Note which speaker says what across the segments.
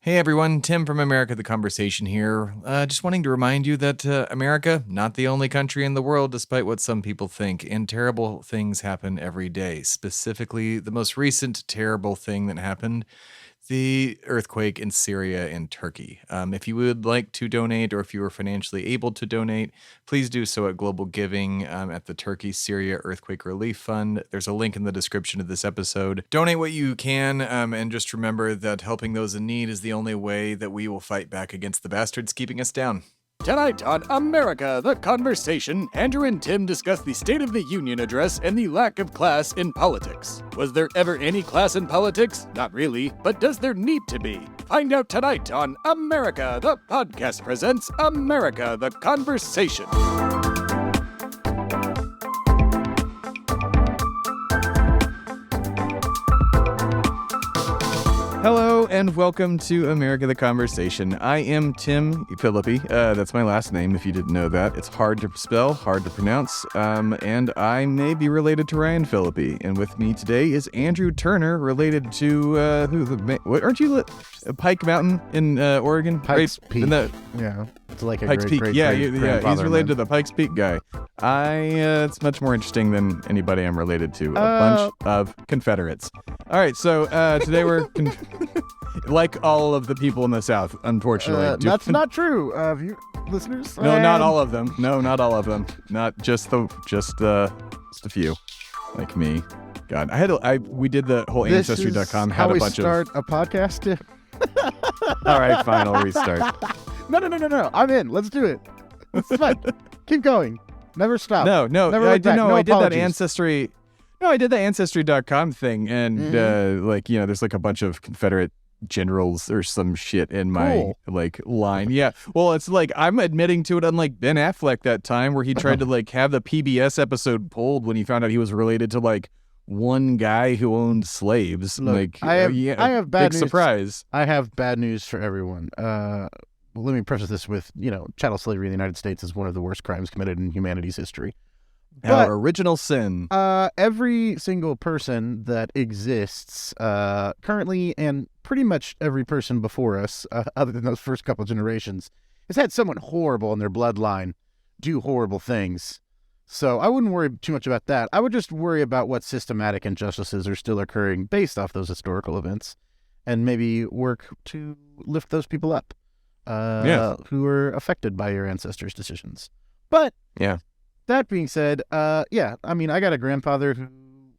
Speaker 1: Hey everyone, Tim from America the Conversation here. Just wanting to remind you that America, not the only country in the world, despite what some people think, and terrible things happen every day. Specifically, the most recent terrible thing that happened, the earthquake in Syria and Turkey. If you would like to donate, or if you are financially able to donate, please do so at Global Giving at the Turkey-Syria Earthquake Relief Fund. There's a link in the description of this episode. Donate what you can, and just remember that helping those in need is the only way that we will fight back against the bastards keeping us down.
Speaker 2: Tonight on America, the Conversation, Andrew and Tim discuss the State of the Union address and the lack of class in politics. Was there ever any class in politics? Not really, but does there need to be? Find out tonight on America, the podcast presents America, the Conversation.
Speaker 1: Hello and welcome to America the Conversation. I am Tim Philippi. That's my last name if you didn't know that. It's hard to spell, hard to pronounce, and I may be related to Ryan Philippi. And with me today is Andrew Turner, related to, aren't you Pike Mountain in Oregon?
Speaker 3: Pikes
Speaker 1: right?
Speaker 3: Peak.
Speaker 1: Yeah.
Speaker 3: It's like a
Speaker 1: Pikes
Speaker 3: great,
Speaker 1: Peak.
Speaker 3: great,
Speaker 1: Yeah,
Speaker 3: great
Speaker 1: he's related to the Pikes Peak guy. It's much more interesting than anybody I'm related to. A bunch of Confederates. All right, so today we're like all of the people in the South, unfortunately.
Speaker 3: That's not true, listeners.
Speaker 1: No, not all of them. No, not all of them. Not just a few, like me. God, we did the whole Ancestry.com.
Speaker 3: How
Speaker 1: had a
Speaker 3: we
Speaker 1: bunch
Speaker 3: start a podcast?
Speaker 1: All right, fine, I'll restart.
Speaker 3: No. I'm in. Let's do it. It's fun. Keep going. Never stop.
Speaker 1: No,
Speaker 3: Never
Speaker 1: I
Speaker 3: look back. No
Speaker 1: did that
Speaker 3: apologies.
Speaker 1: Ancestry. No, I did the Ancestry.com thing, and there's like a bunch of Confederate generals or some shit in my line. Yeah, well, it's like I'm admitting to it, unlike Ben Affleck that time where he tried to have the PBS episode pulled when he found out he was related to one guy who owned slaves.
Speaker 3: Look, I have bad
Speaker 1: big
Speaker 3: news.
Speaker 1: surprise.
Speaker 3: I have bad news for everyone. Well, let me preface this with, chattel slavery in the United States is one of the worst crimes committed in humanity's history.
Speaker 1: Our original sin.
Speaker 3: Every single person that exists currently, and pretty much every person before us, other than those first couple generations, has had someone horrible in their bloodline do horrible things. So I wouldn't worry too much about that. I would just worry about what systematic injustices are still occurring based off those historical events, and maybe work to lift those people up who were affected by your ancestors' decisions. But that being said, I got a grandfather who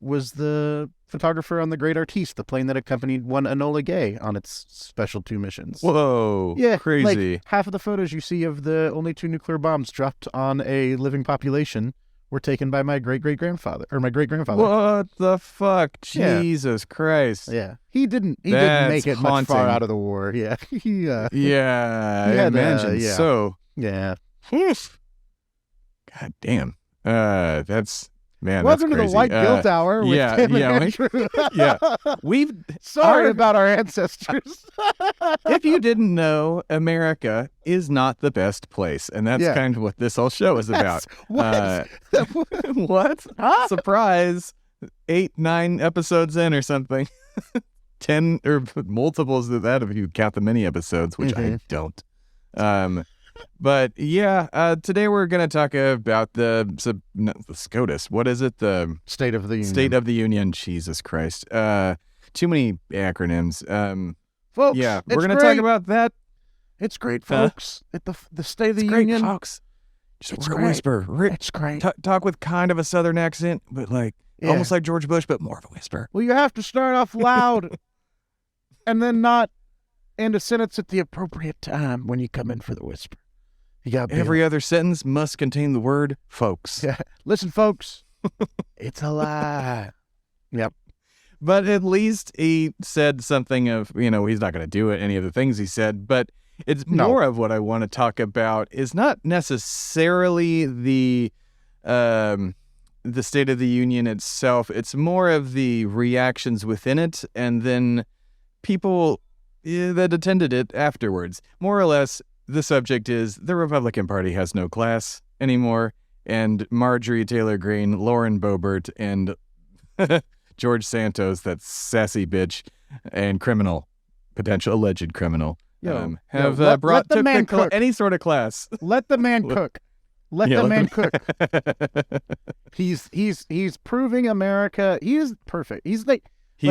Speaker 3: was the photographer on the Great Artiste, the plane that accompanied one Enola Gay on its Special 2 missions.
Speaker 1: Whoa,
Speaker 3: yeah,
Speaker 1: crazy.
Speaker 3: Like half of the photos you see of the only 2 nuclear bombs dropped on a living population were taken by my great-great-grandfather, or my great-grandfather.
Speaker 1: What the fuck? Jesus Christ.
Speaker 3: Yeah. He didn't make it much far out of the war. Yeah.
Speaker 1: I imagine so.
Speaker 3: Yeah.
Speaker 1: God damn. That's
Speaker 3: Welcome to the White Guilt Hour with Tim and Andrew.
Speaker 1: We've
Speaker 3: sorry about our ancestors.
Speaker 1: If you didn't know, America is not the best place, and that's kind of what this whole show is about.
Speaker 3: What?
Speaker 1: What?
Speaker 3: Huh?
Speaker 1: Surprise! 8-9 episodes in or something. 10 or multiples of that if you count the mini episodes, which I don't. But today we're going to talk about the SCOTUS. What is it? The
Speaker 3: State of the Union.
Speaker 1: State of the Union. Jesus Christ. Too many acronyms.
Speaker 3: Folks,
Speaker 1: we're going to talk about that.
Speaker 3: It's great, folks. The State of the
Speaker 1: Union.
Speaker 3: Union.
Speaker 1: Great, folks. Just whisper.
Speaker 3: It's great.
Speaker 1: Talk with kind of a southern accent, but almost like George Bush, but more of a whisper.
Speaker 3: Well, you have to start off loud and then not end a sentence at the appropriate time when you come in for the whisper. You got
Speaker 1: every other sentence must contain the word folks.
Speaker 3: Yeah. Listen, folks. It's a lie. Yep.
Speaker 1: But at least he said something of, he's not going to do it, any of the things he said, but it's more of what I want to talk about is not necessarily the State of the Union itself. It's more of the reactions within it and then people that attended it afterwards. More or less, the subject is the Republican Party has no class anymore, and Marjory Taylor Greene, Lauren Boebert, and George Santos, that sassy bitch and criminal, potential alleged criminal have
Speaker 3: let
Speaker 1: brought
Speaker 3: the
Speaker 1: took
Speaker 3: man cook.
Speaker 1: any sort of class.
Speaker 3: Let the man cook. Let
Speaker 1: Yeah,
Speaker 3: the
Speaker 1: let
Speaker 3: man
Speaker 1: the-
Speaker 3: cook. He's proving America. He is perfect. He's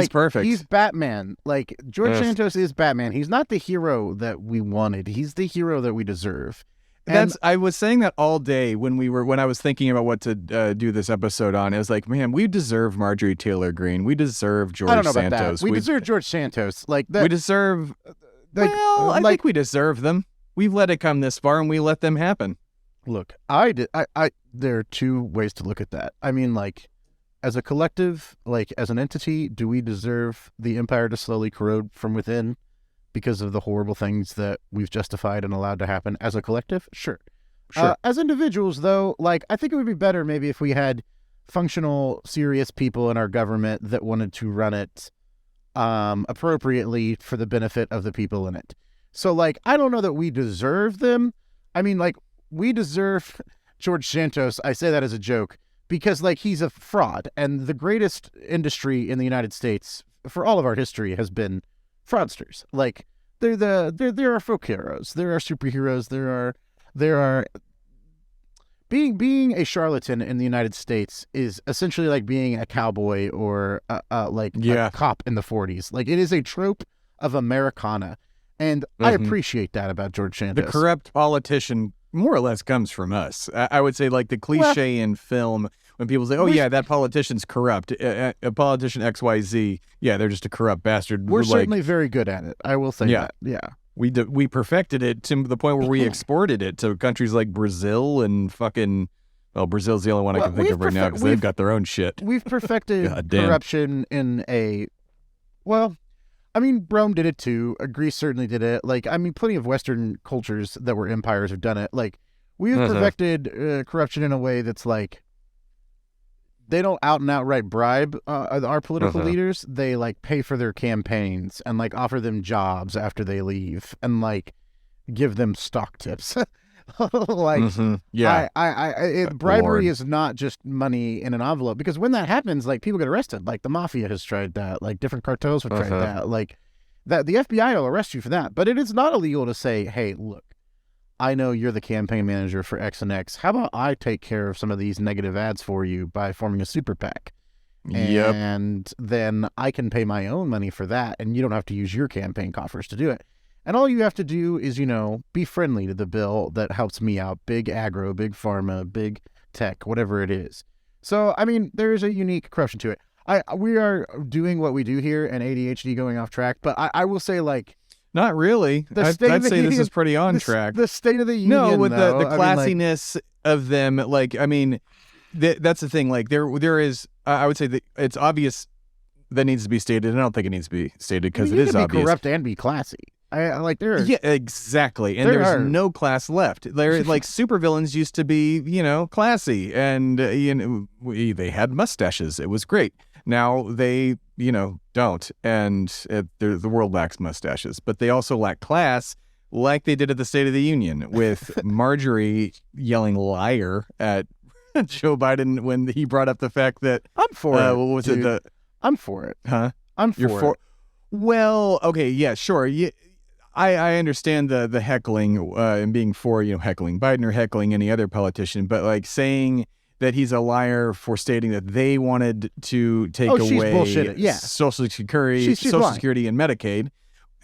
Speaker 1: perfect.
Speaker 3: He's Batman. Like George
Speaker 1: Ugh.
Speaker 3: Santos is Batman. He's not the hero that we wanted. He's the hero that we deserve. And
Speaker 1: I was saying that all day when I was thinking about what to do this episode on. I was like, man, we deserve Marjory Taylor Greene. We deserve George
Speaker 3: I don't know
Speaker 1: Santos.
Speaker 3: about that. We deserve George Santos. Like that.
Speaker 1: We deserve.
Speaker 3: Like,
Speaker 1: Well, I
Speaker 3: like-
Speaker 1: think we deserve them. We've let it come this far, and we let them happen.
Speaker 3: Look, there are two ways to look at that. I mean, like, as a collective, like, as an entity, do we deserve the empire to slowly corrode from within because of the horrible things that we've justified and allowed to happen as a collective? Sure.
Speaker 1: Sure.
Speaker 3: As individuals, though, like, I think it would be better maybe if we had functional, serious people in our government that wanted to run it appropriately for the benefit of the people in it. So, like, I don't know that we deserve them. I mean, like, we deserve George Santos. I say that as a joke because, like, he's a fraud. And the greatest industry in the United States for all of our history has been fraudsters. Like, there are folk heroes. There are superheroes. There are being a charlatan in the United States is essentially like being a cowboy or a cop in the 40s. Like, it is a trope of Americana. And I appreciate that about George Santos.
Speaker 1: The corrupt politician more or less comes from us. I would say, like, the cliche in film when people say, "Oh yeah, that politician's corrupt." A politician XYZ, yeah, they're just a corrupt bastard.
Speaker 3: We're
Speaker 1: like,
Speaker 3: certainly very good at it. I will say that. Yeah.
Speaker 1: We perfected it to the point where we exported it to countries like Brazil and fucking. Well, Brazil's the only one I can think of right now because they've got their own shit.
Speaker 3: We've perfected corruption in a. Well, I mean, Rome did it too. Greece certainly did it. Like, I mean, plenty of Western cultures that were empires have done it. Like, we have perfected corruption in a way that's like, they don't out and outright bribe our political leaders. They like pay for their campaigns and like offer them jobs after they leave and like give them stock tips. Like, bribery is not just money in an envelope, because when that happens, like, people get arrested. Like, the mafia has tried that. Like, different cartels have tried that. Like, that the FBI will arrest you for that. But it is not illegal to say, hey, look, I know you're the campaign manager for X and X. How about I take care of some of these negative ads for you by forming a super PAC?
Speaker 1: Yep.
Speaker 3: And then I can pay my own money for that, and you don't have to use your campaign coffers to do it. And all you have to do is, be friendly to the bill that helps me out. Big agro, big pharma, big tech, whatever it is. So, I mean, there is a unique corruption to it. We are doing what we do here and ADHD going off track, but I will say, like...
Speaker 1: Not really. I'd say this is pretty on track.
Speaker 3: The State of the Union,
Speaker 1: no, with
Speaker 3: though,
Speaker 1: the classiness of them, like, I mean, that's the thing. Like, there is, I would say that it's obvious that needs to be stated. I don't think it needs to be stated because it is obvious. You can be
Speaker 3: corrupt and be classy.
Speaker 1: Yeah, exactly. And there's no class left. There, like, supervillains used to be, classy, and they had mustaches. It was great. Now they, don't, and the world lacks mustaches, but they also lack class, like they did at the State of the Union with Marjory yelling "liar" at Joe Biden when he brought up the fact that
Speaker 3: I'm for it.
Speaker 1: What was
Speaker 3: dude.
Speaker 1: it?
Speaker 3: I'm for it.
Speaker 1: Huh?
Speaker 3: You're for it.
Speaker 1: Well, okay, yeah, sure. Yeah, I understand the heckling and being for, heckling Biden or heckling any other politician, but like saying that he's a liar for stating that they wanted to take away Social Security and Medicaid,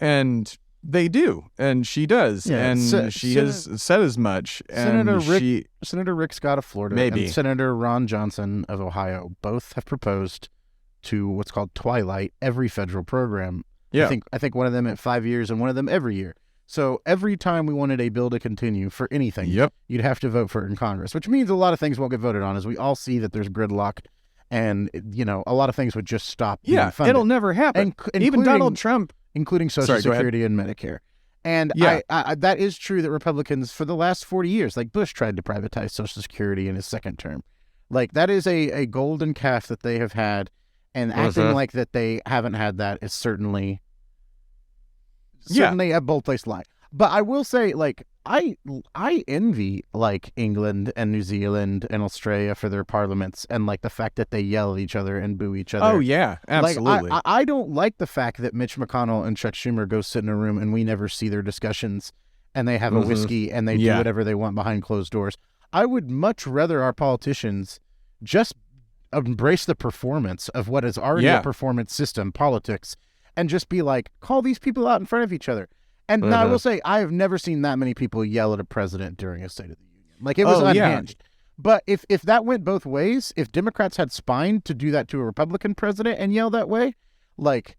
Speaker 1: and they do, and she does, and she has said as much.
Speaker 3: Senator Rick Scott of Florida and Senator Ron Johnson of Ohio both have proposed to what's called Twilight every federal program.
Speaker 1: Yeah.
Speaker 3: I think one of them at 5 years and one of them every year. So every time we wanted a bill to continue for anything, you'd have to vote for it in Congress, which means a lot of things won't get voted on, as we all see that there's gridlock, and a lot of things would just stop being funded.
Speaker 1: It'll never happen. Even Donald Trump,
Speaker 3: including Social Security and Medicare. And I that is true that Republicans for the last 40 years, like Bush tried to privatize Social Security in his second term. Like, that is a golden calf that they have had, and acting like that they haven't had that is certainly a bold-faced lie. But I will say, like, I envy like England and New Zealand and Australia for their parliaments and like the fact that they yell at each other and boo each other.
Speaker 1: Oh yeah, absolutely.
Speaker 3: Like I don't like the fact that Mitch McConnell and Chuck Schumer go sit in a room and we never see their discussions and they have a whiskey and they do whatever they want behind closed doors. I would much rather our politicians just embrace the performance of what is already a performance system, politics, and just be like, call these people out in front of each other. And now I will say, I have never seen that many people yell at a president during a State of the Union. Like, it was unhinged. But if that went both ways, if Democrats had spine to do that to a Republican president and yell that way, like,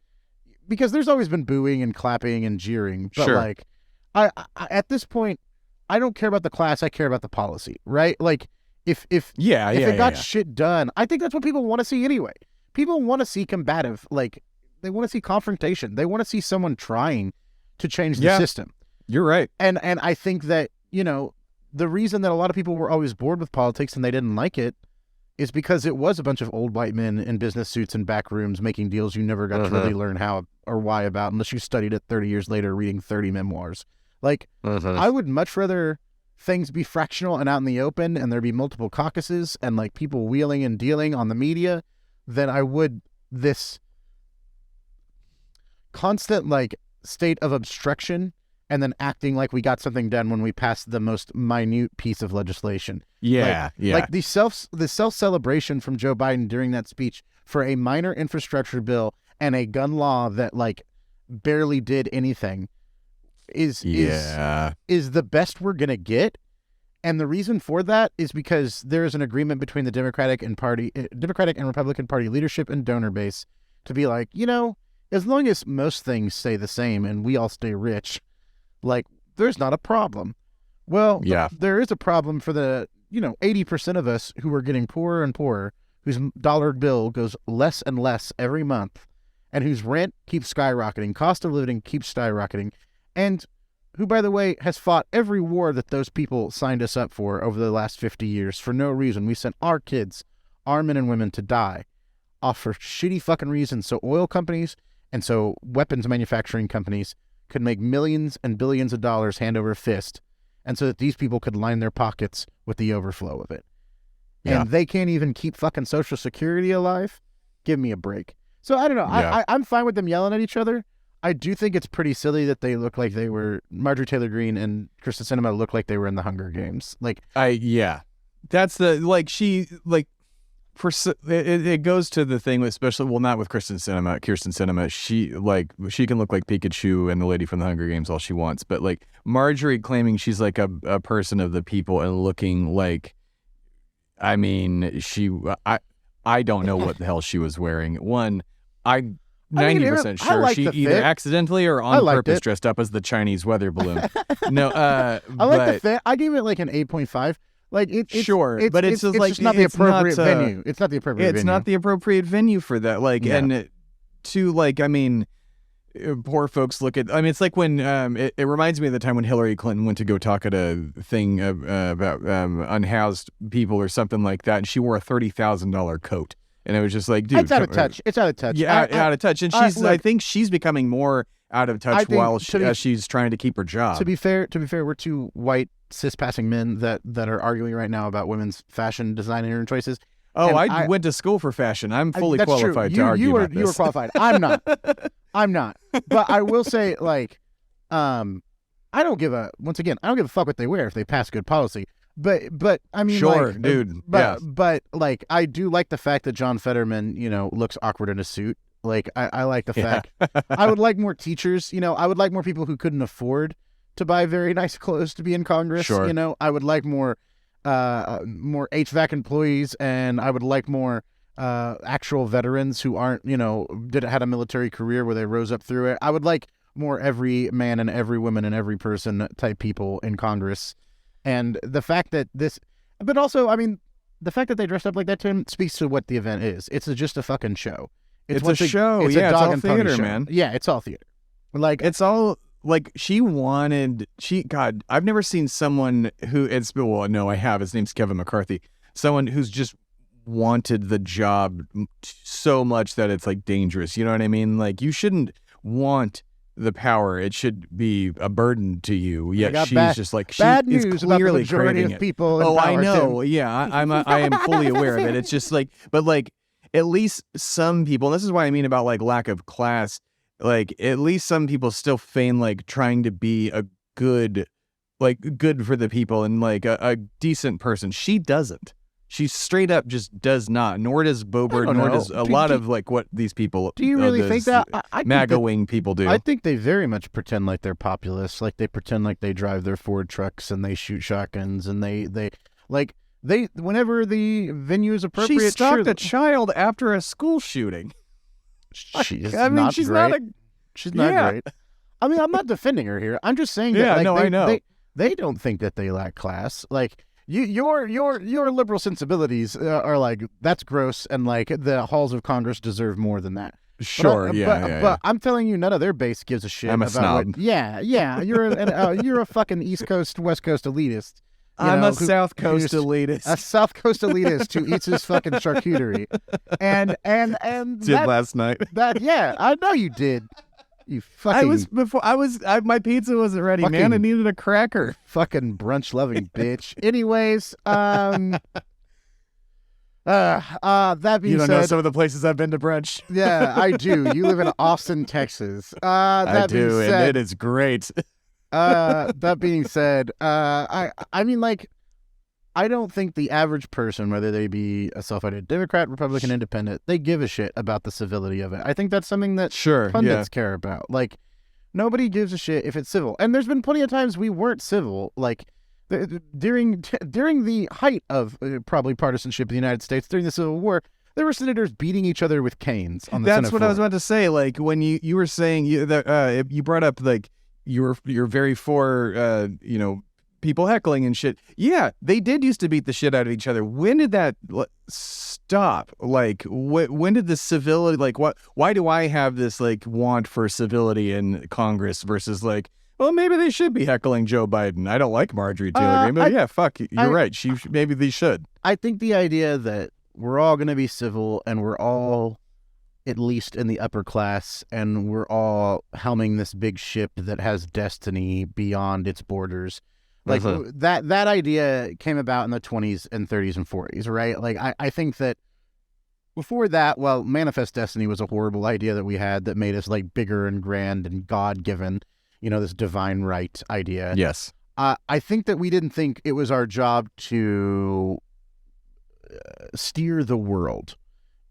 Speaker 3: because there's always been booing and clapping and jeering. But like, I at this point, I don't care about the class. I care about the policy, right? Like, if it got shit done, I think that's what people want to see anyway. People want to see combative, like, they want to see confrontation. They want to see someone trying to change the system.
Speaker 1: You're right.
Speaker 3: And I think that, you know, the reason that a lot of people were always bored with politics and they didn't like it is because it was a bunch of old white men in business suits and back rooms making deals you never got to really learn how or why about unless you studied it 30 years later reading 30 memoirs. Like, I would much rather things be fractional and out in the open and there be multiple caucuses and like people wheeling and dealing on the media than I would this constant like state of obstruction and then acting like we got something done when we passed the most minute piece of legislation. Like the self-celebration from Joe Biden during that speech for a minor infrastructure bill and a gun law that like barely did anything is the best we're gonna get. And the reason for that is because there is an agreement between the Democratic and Republican Party leadership and donor base to be like, you know, as long as most things stay the same and we all stay rich, like, there's not a problem. Well, there is a problem for the, 80% of us who are getting poorer and poorer, whose dollar bill goes less and less every month, and whose rent keeps skyrocketing, cost of living keeps skyrocketing, and who, by the way, has fought every war that those people signed us up for over the last 50 years for no reason. We sent our kids, our men and women, to die off for shitty fucking reasons. So oil companies and so weapons manufacturing companies could make millions and billions of dollars hand over fist, and so that these people could line their pockets with the overflow of it. And they can't even keep fucking Social Security alive? Give me a break. So I don't know. I'm fine with them yelling at each other. I do think it's pretty silly that they look like they were, Marjory Taylor Greene and Kristen Sinema look like they were in the Hunger Games. Like,
Speaker 1: that's the, like, it goes to the thing, especially, well, not with Kirsten Sinema. She can look like Pikachu and the lady from the Hunger Games all she wants, but like Marjorie claiming she's like a person of the people and looking like, I mean, I don't know what the hell she was wearing. One, I'm 90% sure she either accidentally or on purpose dressed up as the Chinese weather balloon. No,
Speaker 3: I like the fit. I gave it like an 8.5. Like it's
Speaker 1: but it's just
Speaker 3: not the appropriate venue. It's not the appropriate venue.
Speaker 1: It's not the appropriate venue for that. Like, and to like, I mean, poor folks look at. I mean, it's like when it reminds me of the time when Hillary Clinton went to go talk at a thing about unhoused people or something like that, and she wore a $30,000 coat, and it was just like, dude,
Speaker 3: it's out of touch. It's out of touch.
Speaker 1: Yeah, out of touch. And I think she's becoming more out of touch as she's trying to keep her job.
Speaker 3: To be fair, we're two white cis-passing men that are arguing right now about women's fashion design choices.
Speaker 1: Oh, I went to school for fashion. I'm fully qualified to argue about this.
Speaker 3: You were qualified. I'm not. But I will say, like, I don't give a fuck what they wear if they pass good policy. But I mean,
Speaker 1: sure,
Speaker 3: like,
Speaker 1: dude.
Speaker 3: But like, I do like the fact that John Fetterman, looks awkward in a suit. Like, I like the fact. I would like more teachers. I would like more people who couldn't afford to buy very nice clothes to be in Congress.
Speaker 1: Sure.
Speaker 3: I would like more HVAC employees, and I would like more actual veterans who aren't, had a military career where they rose up through it. I would like more every man and every woman and every person type people in Congress. And the fact that but also, I mean, the fact that they dressed up like that, Tim, speaks to what the event is. It's just a fucking show.
Speaker 1: It's a show. It's a dog and theater, show. Man.
Speaker 3: Yeah, it's all theater. Like,
Speaker 1: it's all. Like, God, I've never seen someone who, I have. His name's Kevin McCarthy. Someone who's just wanted the job so much that it's like dangerous. You know what I mean? Like, you shouldn't want the power. It should be a burden to you. Yet
Speaker 3: got
Speaker 1: she's just like she
Speaker 3: bad
Speaker 1: is
Speaker 3: news about the
Speaker 1: clearly
Speaker 3: majority
Speaker 1: craving
Speaker 3: of
Speaker 1: it.
Speaker 3: people. In
Speaker 1: Oh, I
Speaker 3: power,
Speaker 1: know.
Speaker 3: Tim.
Speaker 1: Yeah, I am fully aware of it. It's just like, but like at least some people. And this is what I mean about like lack of class. Like at least some people still feign like trying to be a good, like good for the people and like a decent person. She doesn't. She straight up just does not. Nor does Boebert. Nor does a lot of like what these people.
Speaker 3: Do you really think that? I think
Speaker 1: MAGA
Speaker 3: that,
Speaker 1: wing people do.
Speaker 3: I think they very much pretend like they're populists. Like they pretend like they drive their Ford trucks and they shoot shotguns and they whenever the venue is appropriate.
Speaker 1: She stalked
Speaker 3: sure,
Speaker 1: a child after a school shooting.
Speaker 3: She's
Speaker 1: I mean,
Speaker 3: not
Speaker 1: she's
Speaker 3: great.
Speaker 1: not a.
Speaker 3: She's not
Speaker 1: Yeah.
Speaker 3: great. I mean, I'm not defending her here. I'm just saying that
Speaker 1: Yeah,
Speaker 3: like,
Speaker 1: no, I know.
Speaker 3: they don't think that they lack class. Like your liberal sensibilities are like that's gross, and like the halls of Congress deserve more than that.
Speaker 1: Sure,
Speaker 3: But I'm telling you, none of their base gives a shit.
Speaker 1: I'm a
Speaker 3: about
Speaker 1: snob.
Speaker 3: Yeah. You're a fucking East Coast, West Coast elitist.
Speaker 1: I'm a South Coast elitist.
Speaker 3: A South Coast elitist who eats his fucking charcuterie, and
Speaker 1: Did last night.
Speaker 3: I know you did. You fucking
Speaker 1: My pizza wasn't ready, man. I
Speaker 3: Fucking-
Speaker 1: needed a cracker.
Speaker 3: fucking brunch loving bitch. Anyways, that being
Speaker 1: You don't
Speaker 3: said,
Speaker 1: know some of the places I've been to brunch.
Speaker 3: yeah, I do. You live in Austin, Texas.
Speaker 1: I
Speaker 3: That being
Speaker 1: do, and
Speaker 3: said,
Speaker 1: it is great.
Speaker 3: that being said, I mean, like, I don't think the average person, whether they be a self-identified Democrat, Republican, Independent, they give a shit about the civility of it. I think that's something that
Speaker 1: Sure,
Speaker 3: pundits care about. Like, nobody gives a shit if it's civil. And there's been plenty of times we weren't civil. Like, during the height of probably partisanship in the United States during the Civil War, there were senators beating each other with canes on the
Speaker 1: That's
Speaker 3: Senate
Speaker 1: what
Speaker 3: floor.
Speaker 1: I was about to say. Like when you were saying you brought up like you're very for people heckling and shit. Yeah, they did used to beat the shit out of each other. When did that stop? Like when did the civility why do I have this like want for civility in Congress versus like, well, maybe they should be heckling Joe Biden. I don't like Marjory Taylor Greene, but yeah, fuck, you're right. Maybe they should.
Speaker 3: I think the idea that we're all going to be civil and we're all at least in the upper class and we're all helming this big ship that has destiny beyond its borders. Like that idea came about in the 20s and 30s and 40s, right? Like I think that before that, well, manifest destiny was a horrible idea that we had that made us like bigger and grand and God-given, this divine right idea.
Speaker 1: Yes.
Speaker 3: I think that we didn't think it was our job to steer the world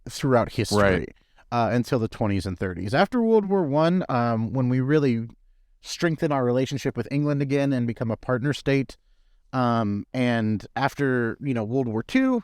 Speaker 3: throughout history until the 20s and 30s. After World War I, when we really strengthen our relationship with England again and become a partner state, and after World War II,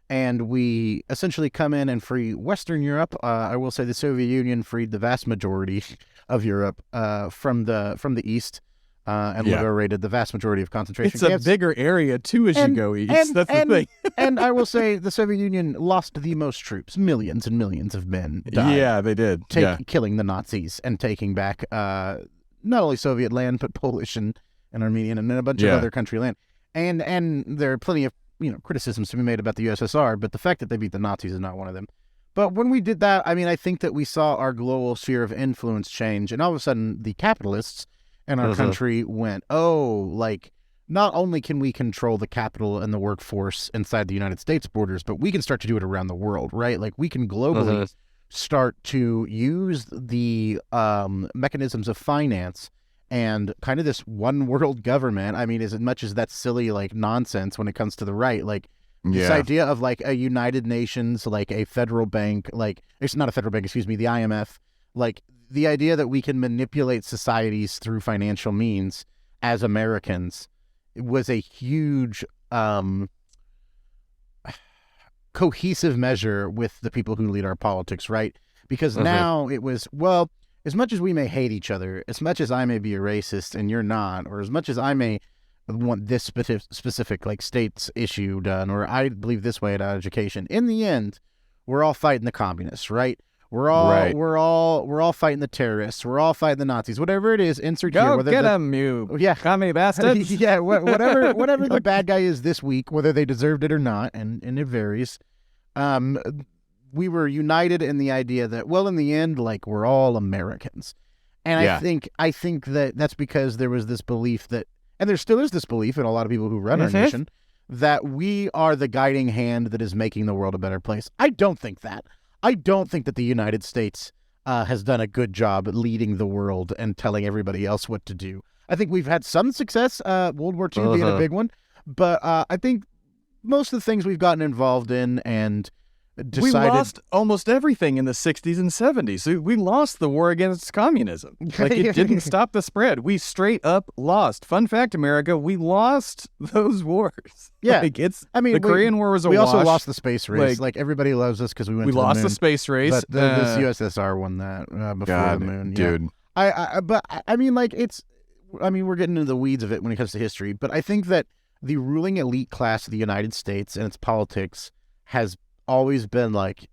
Speaker 3: and we essentially come in and free Western Europe. I will say the Soviet Union freed the vast majority of Europe from the East, and liberated the vast majority of concentration camps.
Speaker 1: It's a bigger area too as you go east. That's the thing.
Speaker 3: And I will say the Soviet Union lost the most troops. Millions and millions of men died.
Speaker 1: Yeah, they did.
Speaker 3: Killing the Nazis and taking back not only Soviet land, but Polish and Armenian and a bunch of other country land. And there are plenty of criticisms to be made about the USSR, but the fact that they beat the Nazis is not one of them. But when we did that, I mean, I think that we saw our global sphere of influence change, and all of a sudden the capitalists in our country went, not only can we control the capital and the workforce inside the United States borders, but we can start to do it around the world, right? Like we can globally start to use the mechanisms of finance and kind of this one world government. I mean, as much as that's silly, like nonsense when it comes to the right, like this idea of like a United Nations, like a federal bank, like it's not a federal bank, excuse me, the IMF, like the idea that we can manipulate societies through financial means as Americans was a huge cohesive measure with the people who lead our politics, right? Because now it was, well, as much as we may hate each other, as much as I may be a racist and you're not, or as much as I may want this specific like state's issue done, or I believe this way about education, in the end, we're all fighting the communists, right? We're all fighting the terrorists. We're all fighting the Nazis. Whatever it is, insert here.
Speaker 1: Go get them, you commie bastards.
Speaker 3: Yeah, whatever the bad guy is this week, whether they deserved it or not, and it varies. We were united in the idea that, well, in the end, like, we're all Americans. And
Speaker 1: Yeah.
Speaker 3: I think that that's because there was this belief that, and there still is this belief in a lot of people who run our
Speaker 1: Mhm.
Speaker 3: nation, that we are the guiding hand that is making the world a better place. I don't think that. I don't think that the United States has done a good job at leading the world and telling everybody else what to do. I think we've had some success, World War II being a big one, but I think most of the things we've gotten involved in and decided...
Speaker 2: We lost almost everything in the 60s and 70s. We lost the war against communism. Like, it didn't stop the spread. We straight up lost. Fun fact, America, we lost those wars.
Speaker 3: Yeah.
Speaker 2: Like,
Speaker 3: I mean,
Speaker 2: the Korean War was a
Speaker 3: we
Speaker 2: wash.
Speaker 3: also lost the space race. Like everybody loves us because we went to the moon.
Speaker 2: We lost the space race.
Speaker 3: But this USSR won that before the moon.
Speaker 1: Dude.
Speaker 3: Yeah. But I mean, like, we're getting into the weeds of it when it comes to history, but I think that the ruling elite class of the United States and its politics has always been like,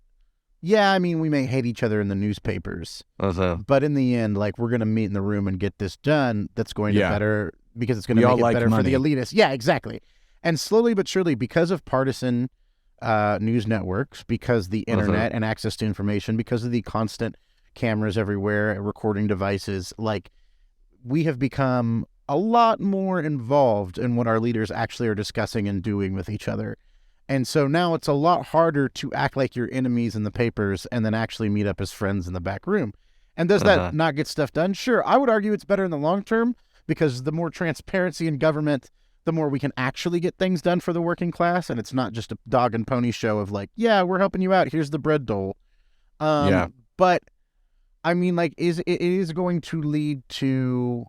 Speaker 3: yeah, I mean, we may hate each other in the newspapers, but in the end, like, we're going to meet in the room and get this done. That's going to better, because it's going to make it better for the elitists. Yeah, exactly. And slowly but surely, because of partisan news networks, because the internet and access to information, because of the constant cameras everywhere, recording devices, like, we have become a lot more involved in what our leaders actually are discussing and doing with each other. And so now it's a lot harder to act like your enemies in the papers and then actually meet up as friends in the back room. And does that not get stuff done? Sure. I would argue it's better in the long term, because the more transparency in government, the more we can actually get things done for the working class. And it's not just a dog and pony show of like, yeah, we're helping you out. Here's the bread dole. But I mean, like, it is going to lead to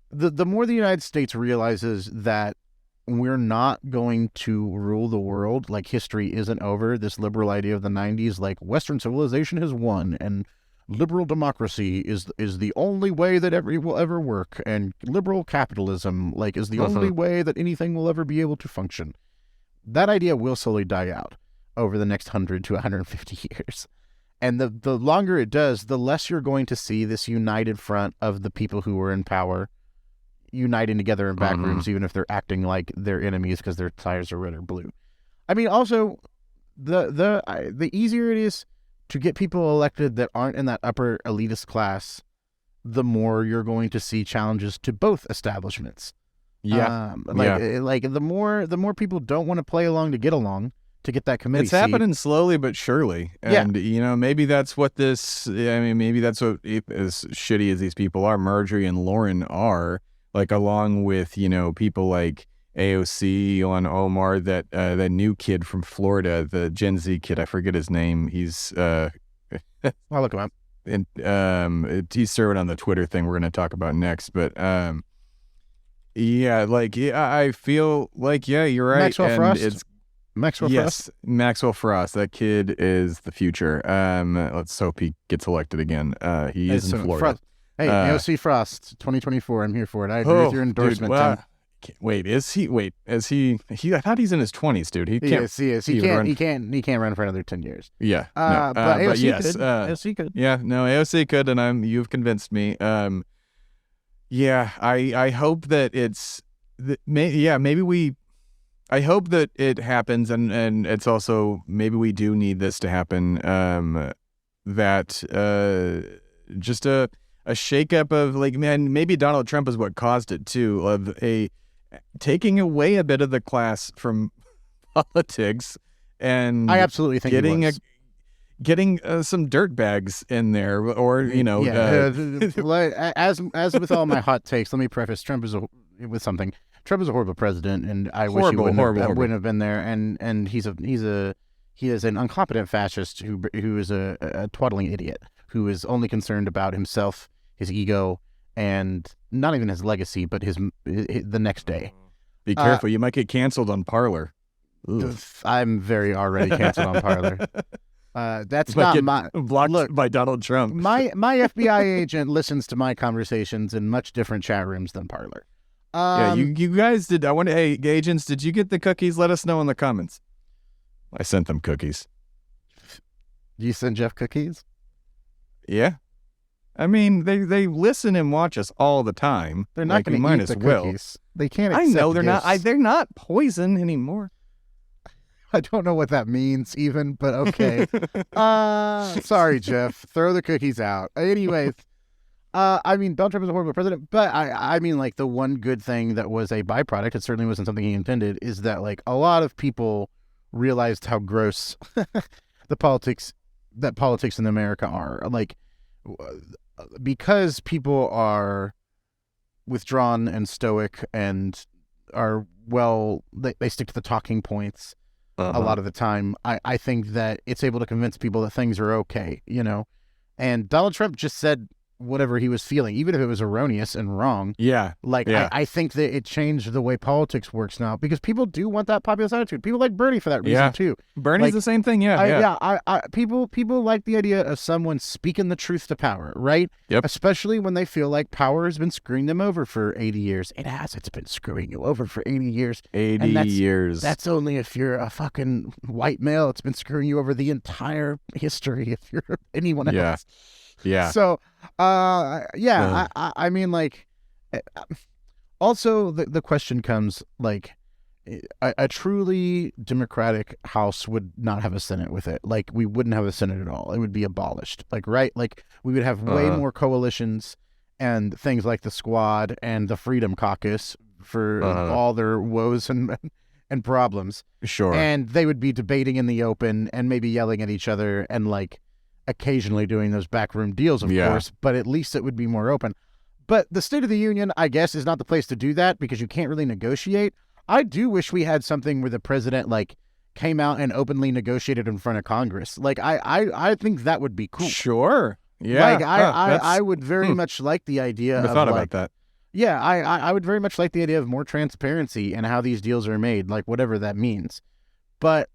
Speaker 3: the more the United States realizes that we're not going to rule the world, like, history isn't over. This liberal idea of the 90s, like, Western civilization has won and liberal democracy is the only way that will ever work, and liberal capitalism, like, is the only way that anything will ever be able to function. That idea will slowly die out over the next 100 to 150 years. And the longer it does, the less you're going to see this united front of the people who are in power uniting together in back rooms, even if they're acting like they're enemies because their tires are red or blue. I mean, also, the easier it is to get people elected that aren't in that upper elitist class, the more you're going to see challenges to both establishments.
Speaker 1: Yeah.
Speaker 3: Like the more people don't want to play along to get along to get that committee
Speaker 1: It's
Speaker 3: seat.
Speaker 1: happening slowly but surely. And, maybe that's what maybe that's what, as shitty as these people are, Marjory and Lauren are, like, along with, people like AOC, Ilhan Omar, that new kid from Florida, the Gen Z kid, I forget his name. He's
Speaker 3: I'll look him up.
Speaker 1: And he's serving on the Twitter thing we're going to talk about next. But I feel like, you're right.
Speaker 3: Maxwell Frost.
Speaker 1: Maxwell Frost. That kid is the future. Let's hope he gets elected again. He is in Florida.
Speaker 3: Hey, AOC Frost, 2024. I'm here for it. I agree with your endorsement.
Speaker 1: Dude, wait, is he? I thought he's in his 20s, dude. He can't.
Speaker 3: He is. He can't run for another 10 years.
Speaker 1: Yeah.
Speaker 3: But AOC
Speaker 1: yes,
Speaker 3: could. AOC could.
Speaker 1: Yeah. No, AOC could, and you've convinced me. I hope that I hope that it happens, and it's also, maybe we do need this to happen. Just a shakeup of, like, man, maybe Donald Trump is what caused it too, of taking away a bit of the class from politics, and
Speaker 3: I absolutely think
Speaker 1: getting some dirtbags in there, or
Speaker 3: as with all my hot takes, let me preface Trump is Trump is a horrible president, and I wish he wouldn't have been there. And he is an incompetent fascist who is a twaddling idiot who is only concerned about himself, his ego, and not even his legacy, but the next day.
Speaker 1: Be careful, you might get canceled on Parler.
Speaker 3: I'm already canceled on Parler. That's
Speaker 1: not
Speaker 3: my
Speaker 1: blocked by Donald Trump.
Speaker 3: My FBI agent listens to my conversations in much different chat rooms than Parler.
Speaker 1: You guys did. Hey, agents, did you get the cookies? Let us know in the comments. I sent them cookies.
Speaker 3: You send Jeff cookies?
Speaker 1: Yeah. I mean, they listen and watch us all the time.
Speaker 3: They're not going to eat the cookies. They can't accept
Speaker 1: I know they're
Speaker 3: gifts.
Speaker 1: not. They're not poison anymore.
Speaker 3: I don't know what that means even, but okay. Sorry, Jeff. Throw the cookies out. Anyways, I mean, Donald Trump is a horrible president, but I mean, like, the one good thing that was a byproduct, it certainly wasn't something he intended, is that, like, a lot of people realized how gross the politics in America are. Like, because people are withdrawn and stoic and are, well, they stick to the talking points a lot of the time. I think that it's able to convince people that things are okay, you know? And Donald Trump just said whatever he was feeling, even if it was erroneous and wrong.
Speaker 1: Yeah.
Speaker 3: Like,
Speaker 1: Yeah.
Speaker 3: I think that it changed the way politics works now because people do want that populist attitude. People like Bernie for that reason, too.
Speaker 1: Bernie's
Speaker 3: Like,
Speaker 1: the same thing. Yeah.
Speaker 3: People like the idea of someone speaking the truth to power, right?
Speaker 1: Yep.
Speaker 3: Especially when they feel like power has been screwing them over for 80 years. It has. It's been screwing you over for 80 years.
Speaker 1: 80 years.
Speaker 3: That's only if you're a fucking white male. It's been screwing you over the entire history if you're anyone else.
Speaker 1: Yeah. Yeah.
Speaker 3: So, I mean, like, also the question comes, like, a truly democratic house would not have a Senate with it. Like, we wouldn't have a Senate at all. It would be abolished. Like, right? Like, we would have way more coalitions and things like the Squad and the Freedom Caucus for all their woes and problems.
Speaker 1: Sure.
Speaker 3: And they would be debating in the open and maybe yelling at each other and, like, occasionally doing those backroom deals, of course, but at least it would be more open. But the State of the Union, I guess, is not the place to do that because you can't really negotiate. I do wish we had something where the president, like, came out and openly negotiated in front of Congress. Like, I think that would be cool.
Speaker 1: Sure. Yeah.
Speaker 3: Like, I would very much like the idea
Speaker 1: Never
Speaker 3: of,
Speaker 1: thought
Speaker 3: like,
Speaker 1: about that.
Speaker 3: Yeah, I would very much like the idea of more transparency and how these deals are made, like, whatever that means. But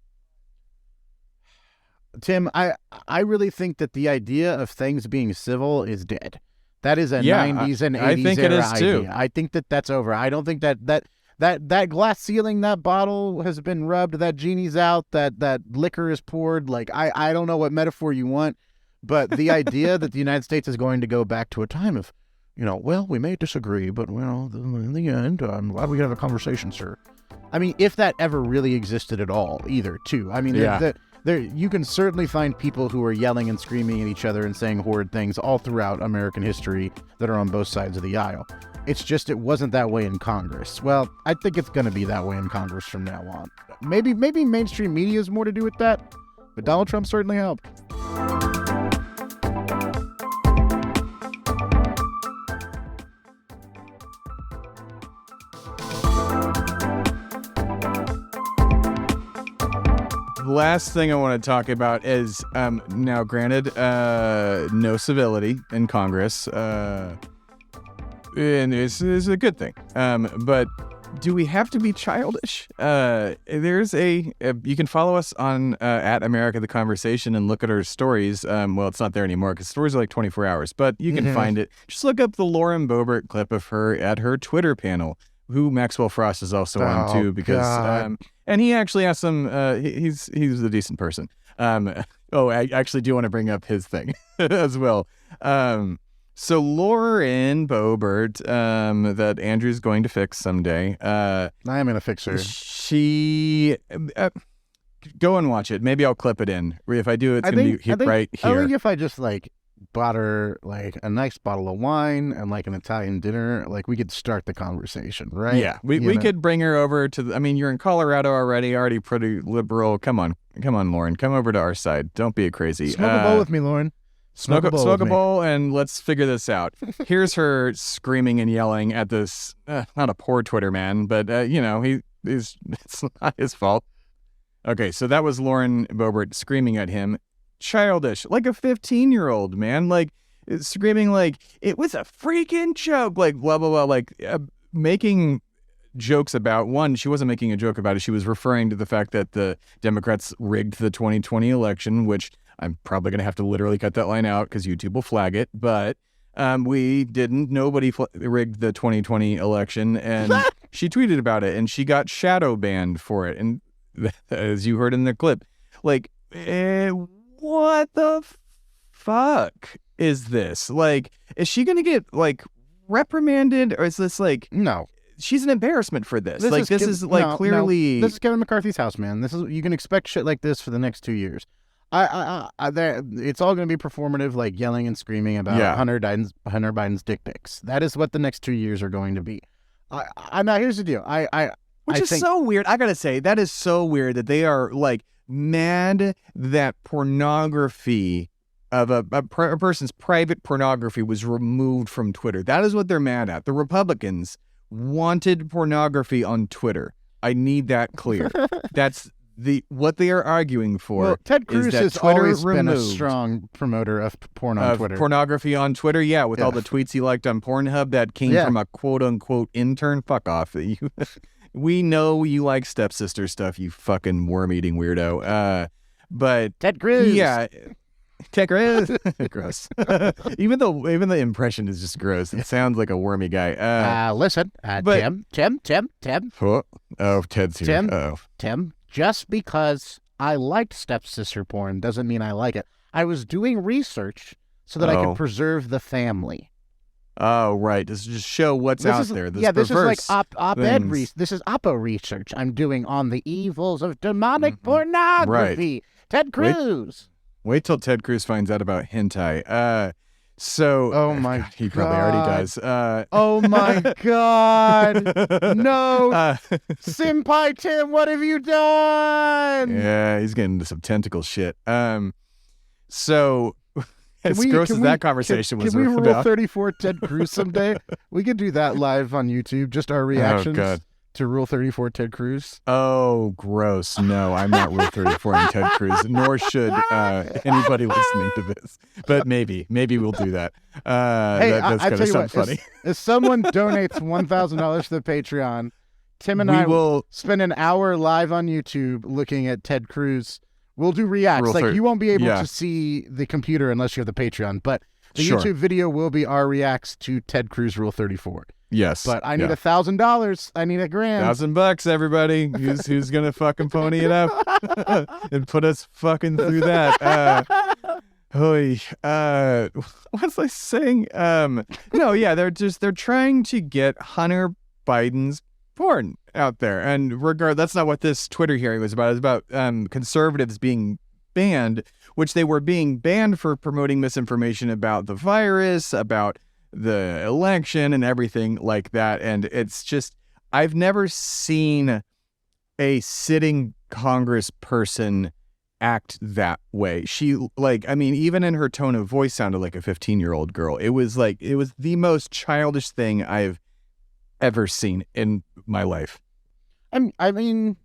Speaker 3: Tim, I really think that the idea of things being civil is dead. That is a 90s and 80s
Speaker 1: I think
Speaker 3: era
Speaker 1: it is too.
Speaker 3: idea. I think that that's over. I don't think that glass ceiling, that bottle has been rubbed, that genie's out, that liquor is poured. Like, I don't know what metaphor you want, but the idea that the United States is going to go back to a time of, you know, well, we may disagree, but, well, in the end, I'm glad we could have a conversation, sir. I mean, if that ever really existed at all, either, too. I mean, you can certainly find people who are yelling and screaming at each other and saying horrid things all throughout American history that are on both sides of the aisle. It's just it wasn't that way in Congress. Well, I think it's going to be that way in Congress from now on. Maybe mainstream media has more to do with that, but Donald Trump certainly helped.
Speaker 1: Last thing I want to talk about is now, granted, no civility in Congress, and it's a good thing. But do we have to be childish? There's you can follow us on at America the Conversation and look at our stories. Well, it's not there anymore because stories are like 24 hours, but you can find it. Just look up the Lauren Boebert clip of her at her Twitter panel, who Maxwell Frost is also on too, because and he actually has some. He's a decent person. I actually do want to bring up his thing as well. So Lauren Boebert, that Andrew's going to fix someday.
Speaker 3: I am going to fix her.
Speaker 1: She go and watch it. Maybe I'll clip it in. If I do, it's going to be right here.
Speaker 3: I think if I just like bought her like a nice bottle of wine and like an Italian dinner, like we could start the conversation, right?
Speaker 1: Yeah, we could bring her over to. I mean, you're in Colorado already pretty liberal. Come on, Lauren, come over to our side. Don't be a crazy.
Speaker 3: Smoke a bowl with me, Lauren.
Speaker 1: Smoke a bowl and let's figure this out. Here's her screaming and yelling at this. Not a poor Twitter man, but it's not his fault. Okay, so that was Lauren Boebert screaming at him. Childish, like a 15-year-old, man, like screaming like it was a freaking joke, like blah blah blah, like making jokes about one. She wasn't making a joke about it. She was referring to the fact that the Democrats rigged the 2020 election, which I'm probably going to have to literally cut that line out because YouTube will flag it. But we didn't. Nobody rigged the 2020 election, and she tweeted about it, and she got shadow banned for it. And as you heard in the clip, like. What the fuck is this? Like, is she going to get, like, reprimanded? Or is this, like...
Speaker 3: No.
Speaker 1: She's an embarrassment for this. This is clearly...
Speaker 3: No. This is Kevin McCarthy's house, man. You can expect shit like this for the next 2 years. It's all going to be performative, like yelling and screaming about Hunter Biden's dick pics. That is what the next 2 years are going to be. Now here's the deal.
Speaker 1: Which is so weird. I gotta say, that is so weird that they are like mad that pornography of a person's private pornography was removed from Twitter. That is what they're mad at. The Republicans wanted pornography on Twitter. I need that clear. That's what they are arguing for.
Speaker 3: Well, Ted Cruz has
Speaker 1: Twitter
Speaker 3: always been a strong promoter of porn on Twitter.
Speaker 1: Pornography on Twitter, with all the tweets he liked on Pornhub that came from a quote-unquote intern. Fuck off. We know you like stepsister stuff, you fucking worm-eating weirdo. But
Speaker 3: Ted Cruz.
Speaker 1: Yeah. Ted Cruz. Gross. Even the impression is just gross. It sounds like a wormy guy.
Speaker 3: Listen, Tim.
Speaker 1: Oh, Ted's here.
Speaker 3: Tim, just because I liked stepsister porn doesn't mean I like it. I was doing research so that I could preserve the family.
Speaker 1: Oh, right. Just show what's out there.
Speaker 3: This is like op-ed research. This is oppo research I'm doing on the evils of demonic pornography.
Speaker 1: Right.
Speaker 3: Ted Cruz.
Speaker 1: Wait till Ted Cruz finds out about hentai.
Speaker 3: Oh my God.
Speaker 1: He probably already does.
Speaker 3: Oh my God. No. Senpai Tim, what have you done?
Speaker 1: Yeah, he's getting into some tentacle shit. So as gross as that conversation was
Speaker 3: about. Can we
Speaker 1: rule
Speaker 3: 34 Ted Cruz someday? We could do that live on YouTube, just our reactions to Rule 34 Ted Cruz.
Speaker 1: Oh, gross. No, I'm not Rule 34 and Ted Cruz, nor should anybody listening to this. But maybe we'll do that. That's going to sound funny.
Speaker 3: If someone donates $1,000 to the Patreon, Tim and I will spend an hour live on YouTube looking at Ted Cruz. We'll do reacts. You won't be able to see the computer unless you have the Patreon, but the YouTube video will be our reacts to Ted Cruz Rule 34.
Speaker 1: Yes.
Speaker 3: But I need $1,000. I need $1,000.
Speaker 1: $1,000, everybody. Who's going to fucking pony it up and put us fucking through that? What was I saying? They're trying to get Hunter Biden's porn out there, and that's not what this Twitter hearing was about. It was about conservatives being banned, which they were being banned for promoting misinformation about the virus, about the election, and everything like that. And it's just, I've never seen a sitting Congress person act that way. She, even in her tone of voice, sounded like a 15-year-old girl. It was the most childish thing I've ever seen in my life.
Speaker 3: I mean,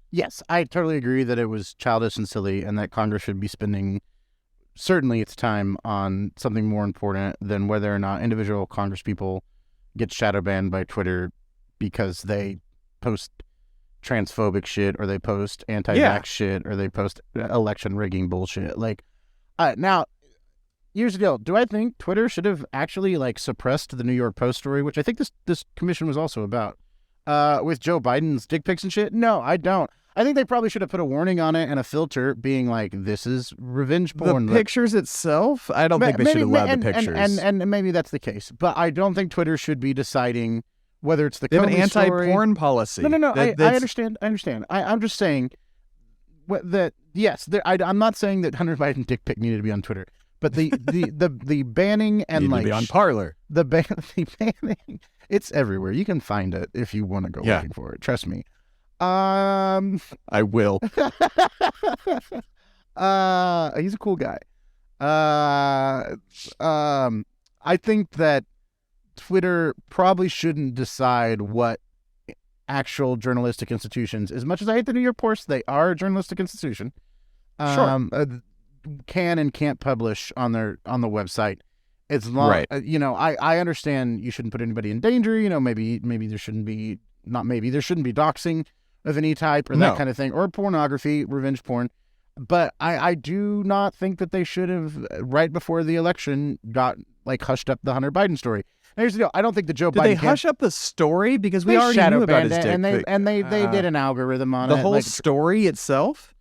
Speaker 3: yes, I totally agree that it was childish and silly, and that Congress should be spending certainly its time on something more important than whether or not individual Congress people get shadow banned by Twitter because they post transphobic shit, or they post anti-vax shit, or they post election rigging bullshit. Now, here's the deal. Do I think Twitter should have actually suppressed the New York Post story, which I think this commission was also about, with Joe Biden's dick pics and shit? No, I don't. I think they probably should have put a warning on it and a filter being like, this is revenge porn.
Speaker 1: The pictures itself? I don't think they should allow the pictures.
Speaker 3: And maybe that's the case. But I don't think Twitter should be deciding whether it's the
Speaker 1: They have an
Speaker 3: Comey
Speaker 1: anti-porn
Speaker 3: story.
Speaker 1: policy.
Speaker 3: No. I understand. I'm just saying that, yes, I'm not saying that Hunter Biden dick pic needed to be on Twitter. But the banning and
Speaker 1: to be on Parler.
Speaker 3: The banning, it's everywhere. You can find it if you want to go looking for it. Trust me.
Speaker 1: I will.
Speaker 3: He's a cool guy. I think that Twitter probably shouldn't decide what actual journalistic institutions, as much as I hate the New York Post, they are a journalistic institution. Can and can't publish on the website. It's long,
Speaker 1: right.
Speaker 3: I understand you shouldn't put anybody in danger. Maybe there shouldn't be doxing of any type, or that kind of thing, or pornography, revenge porn. But I do not think that they should have, right before the election, hushed up the Hunter Biden story. And here's the deal. I don't think the Joe Biden...
Speaker 1: Did they hush up the story? Because we already knew about his dick pic.
Speaker 3: And they did an algorithm on
Speaker 1: the whole story itself?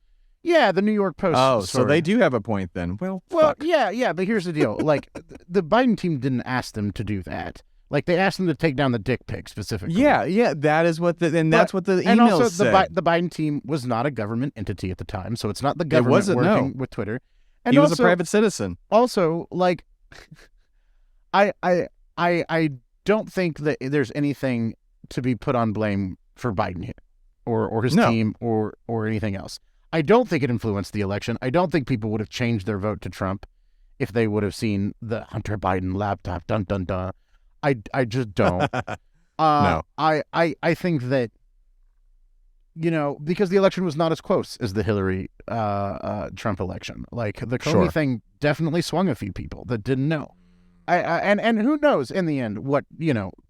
Speaker 3: Yeah, the New York Post.
Speaker 1: Oh, so they do have a point then. Well, fuck.
Speaker 3: Yeah, but here's the deal. The Biden team didn't ask them to do that. Like they asked them to take down the dick pic specifically.
Speaker 1: Yeah, that is what that's what the
Speaker 3: and
Speaker 1: emails
Speaker 3: also
Speaker 1: said.
Speaker 3: the Biden team was not a government entity at the time, so it's not the government
Speaker 1: wasn't,
Speaker 3: working
Speaker 1: no.
Speaker 3: with Twitter. And
Speaker 1: He was
Speaker 3: also,
Speaker 1: a private citizen.
Speaker 3: Also, like, I don't think that there's anything to be put on blame for Biden here, or his team, or anything else. I don't think it influenced the election. I don't think people would have changed their vote to Trump if they would have seen the Hunter Biden laptop. Dun dun dun. I just don't.
Speaker 1: No.
Speaker 3: I think that, because the election was not as close as the Hillary Trump election. Like the Comey thing definitely swung a few people that didn't know. And who knows in the end what,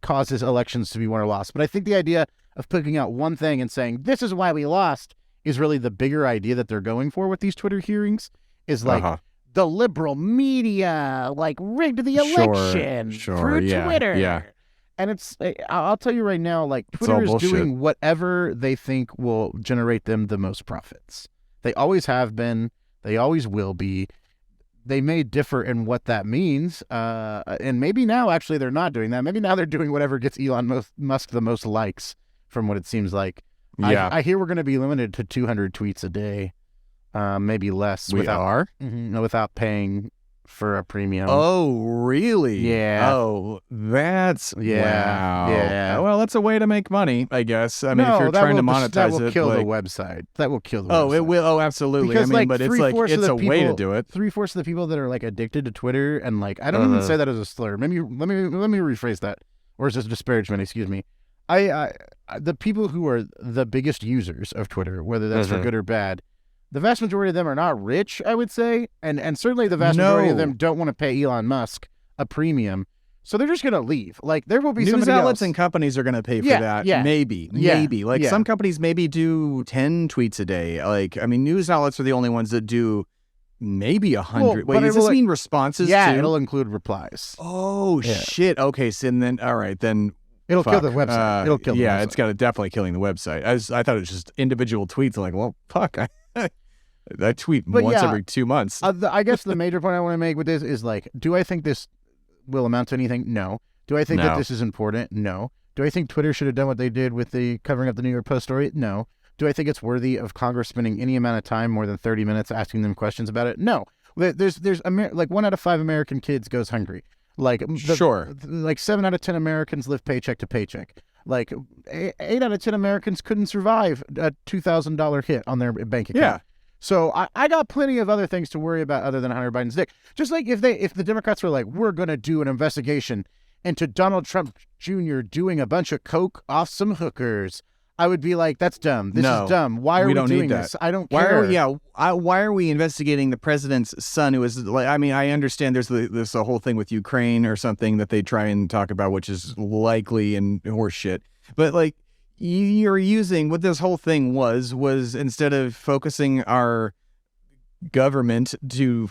Speaker 3: causes elections to be won or lost. But I think the idea of picking out one thing and saying, this is why we lost, is really the bigger idea that they're going for with these Twitter hearings, is like the liberal media, like, rigged the election through Twitter. Yeah. And I'll tell you right now, like, Twitter is doing whatever they think will generate them the most profits. They always have been. They always will be. They may differ in what that means. And maybe now, actually, they're not doing that. Maybe now they're doing whatever gets Elon Musk the most likes, from what it seems like. Yeah. I hear we're going to be limited to 200 tweets a day, maybe less. Without paying for a premium.
Speaker 1: Oh, really?
Speaker 3: Yeah.
Speaker 1: Oh, that's wow.
Speaker 3: Yeah.
Speaker 1: Well, that's a way to make money, I guess. I mean, if you're trying to monetize
Speaker 3: that will
Speaker 1: it,
Speaker 3: kill the website. That will kill the
Speaker 1: website.
Speaker 3: Oh,
Speaker 1: it will. Oh, absolutely.
Speaker 3: Because,
Speaker 1: but it's a way to do it.
Speaker 3: 3/4 of the people that are like addicted to Twitter, and like, I don't even say that as a slur. Maybe let me rephrase that, or is this disparagement? Excuse me. The people who are the biggest users of Twitter, whether that's for good or bad, the vast majority of them are not rich, I would say, and certainly the vast majority of them don't want to pay Elon Musk a premium, so they're just going to leave. Like, there will be
Speaker 1: news outlets and companies are going to pay for that.
Speaker 3: Yeah,
Speaker 1: maybe. Like some companies maybe do 10 tweets a day. Like, I mean, news outlets are the only ones that do maybe 100. Wait, does this mean responses?
Speaker 3: Yeah,
Speaker 1: too?
Speaker 3: It'll include replies.
Speaker 1: Oh shit. Okay, so then all right then.
Speaker 3: It'll kill the website. It'll kill the website.
Speaker 1: It's got to definitely killing the website. I thought it was just individual tweets. I'm like, well, fuck. I tweet once every 2 months.
Speaker 3: I guess the major point I want to make with this is, like, do I think this will amount to anything? No. Do I think that this is important? No. Do I think Twitter should have done what they did with the covering up the New York Post story? No. Do I think it's worthy of Congress spending any amount of time, more than 30 minutes, asking them questions about it? No. There's like 1 out of 5 American kids goes hungry. Like, like 7 out of 10 Americans live paycheck to paycheck. Like 8 out of 10 Americans couldn't survive a $2,000 hit on their bank account. Yeah. So I got plenty of other things to worry about other than Hunter Biden's dick. Just like if the Democrats were like, we're going to do an investigation into Donald Trump Jr. doing a bunch of coke off some hookers, I would be like, that's dumb. This is dumb. Why are we doing this? I don't care.
Speaker 1: Why are we investigating the president's son, who is like, I mean, I understand there's a whole thing with Ukraine or something that they try and talk about, which is likely and horseshit. But like, you're using what this whole thing was instead of focusing our government to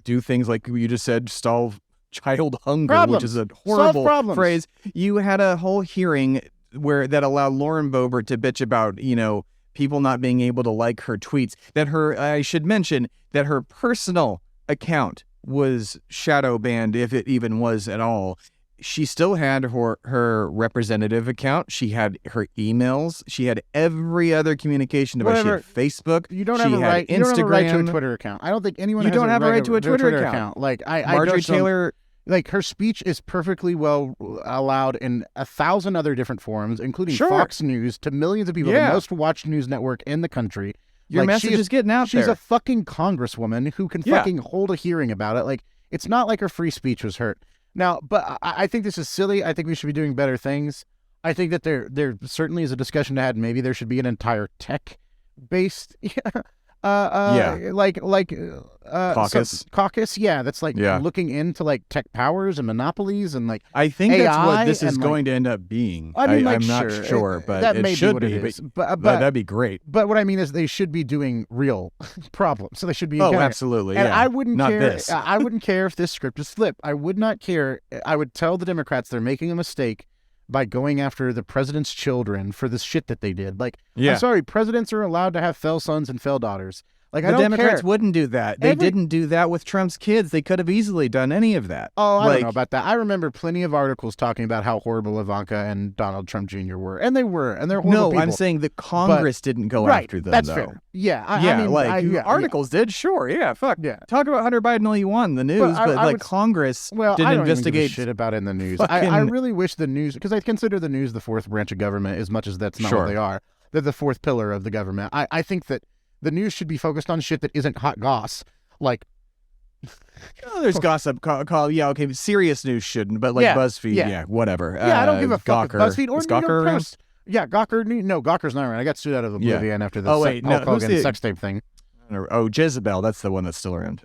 Speaker 1: do things like you just said, stall child hunger, which is a horrible phrase. You had a whole hearing that allowed Lauren Boebert to bitch about, people not being able to like her tweets. I should mention that her personal account was shadow banned, if it even was at all. She still had her representative account. She had her emails. She had every other communication device. She had Facebook.
Speaker 3: You don't have a right.
Speaker 1: Instagram.
Speaker 3: You don't have a right to a Twitter account. I don't think anyone.
Speaker 1: You don't have a right to a Twitter account.
Speaker 3: Like
Speaker 1: Marjory Taylor.
Speaker 3: Like, her speech is perfectly well allowed in 1,000 other different forums, including Fox News, to millions of people, the most watched news network in the country.
Speaker 1: Your message is getting out there.
Speaker 3: She's a fucking congresswoman who can fucking hold a hearing about it. Like, it's not like her free speech was hurt. Now, but I think this is silly. I think we should be doing better things. I think that there certainly is a discussion to have. Maybe there should be an entire tech-based caucus. Yeah, that's like looking into like tech powers and monopolies and like
Speaker 1: I think
Speaker 3: AI,
Speaker 1: that's what this is going to end up being. I mean, I'm not sure, but it should be. But that'd be great.
Speaker 3: But what I mean is they should be doing real problems. So they should be.
Speaker 1: Oh, absolutely.
Speaker 3: And
Speaker 1: yeah.
Speaker 3: I wouldn't
Speaker 1: not
Speaker 3: care.
Speaker 1: This.
Speaker 3: I wouldn't care if this script is flipped. I would not care. I would tell the Democrats they're making a mistake by going after the president's children for this shit that they did. Like, I'm sorry, presidents are allowed to have fell sons and fell daughters. Like,
Speaker 4: The
Speaker 3: I don't
Speaker 4: Democrats
Speaker 3: care.
Speaker 4: wouldn't do that. They didn't do that with Trump's kids. They could have easily done any of that.
Speaker 3: Oh, I don't know about that. I remember plenty of articles talking about how horrible Ivanka and Donald Trump Jr. were, and they're horrible people.
Speaker 4: I'm saying that Congress didn't go
Speaker 3: right,
Speaker 4: after them.
Speaker 3: that's
Speaker 4: though.
Speaker 3: fair. Yeah,
Speaker 4: I mean,
Speaker 3: yeah,
Speaker 4: articles did, sure, yeah, fuck.
Speaker 3: Yeah.
Speaker 4: Talk about Hunter Biden all you want in the news, but
Speaker 3: I would,
Speaker 4: Congress
Speaker 3: well,
Speaker 4: didn't
Speaker 3: I don't
Speaker 4: investigate
Speaker 3: even give a shit about it in the news. I really wish the news, because I consider the news the fourth branch of government, as much as that's not what they are. They're the fourth pillar of the government. I think that the news should be focused on shit that isn't hot goss. Like,
Speaker 4: there's gossip. Okay, serious news shouldn't, but BuzzFeed, whatever.
Speaker 3: Yeah, I don't give a fuck.
Speaker 4: Gawker.
Speaker 3: BuzzFeed or
Speaker 4: Is
Speaker 3: New York
Speaker 4: Gawker around?
Speaker 3: Post. Yeah, Gawker. No, Gawker's not around. I got sued out of oblivion after the Hulk Hogan sex tape thing.
Speaker 4: Oh, Jezebel. That's the one that's still around.